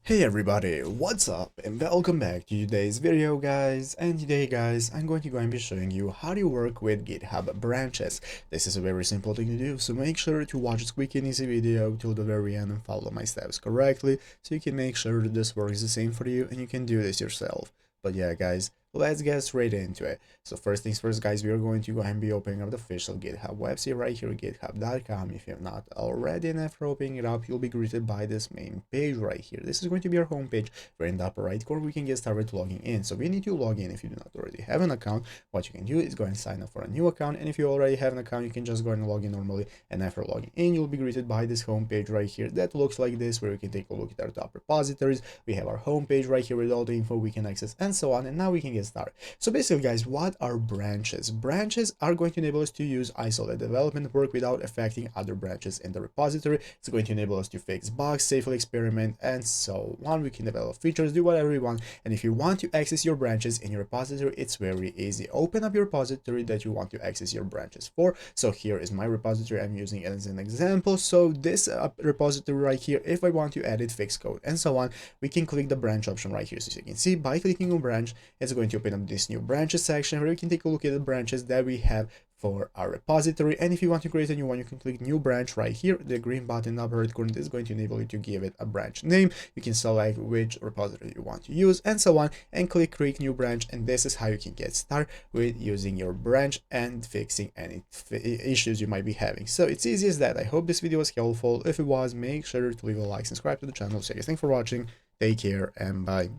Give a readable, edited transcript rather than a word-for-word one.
Hey everybody, what's up and welcome back to today's video guys. And today guys, I'm going to be showing you how to work with GitHub branches. This is a very simple thing to do, so make sure to watch this quick and easy video till the very end and follow my steps correctly so you can make sure that this works the same for you and you can do this yourself. But yeah guys, let's get straight into it. So first things first guys, we are going to go ahead and be opening up the official GitHub website right here, github.com. If you have not already, and after opening it up, you'll be greeted by this main page right here. This is going to be our home page where in the upper right corner we can get started logging in. So we need to log in. If you do not already have an account, what you can do is go and sign up for a new account, and if you already have an account, you can just go and log in normally, and after logging in, you'll be greeted by this home page right here that looks like this, where you can take a look at our top repositories. We have our home page right here with all the info we can access and so on, and now we can get started. So basically guys, what are branches? Branches are going to enable us to use isolated development work without affecting other branches in the repository. It's going to enable us to fix bugs, safely experiment, and so on. We can develop features, do whatever we want. And if you want to access your branches in your repository, it's very easy. Open up your repository that you want to access your branches for. So here is my repository. I'm using it as an example. So this repository right here, if I want to edit, fix code, and so on, we can click the branch option right here. So you can see by clicking on branch, it's going to open up this new branches section where we can take a look at the branches that we have for our repository. And if you want to create a new one, you can click new branch right here. The green button in the upper right corner is going to enable you to give it a branch name. You can select which repository you want to use and so on, and click create new branch, and this is how you can get started with using your branch and fixing any issues you might be having. So it's easy as that. I hope this video was helpful. If it was, make sure to leave a like, subscribe to the channel. So guys, thanks for watching, take care, and bye.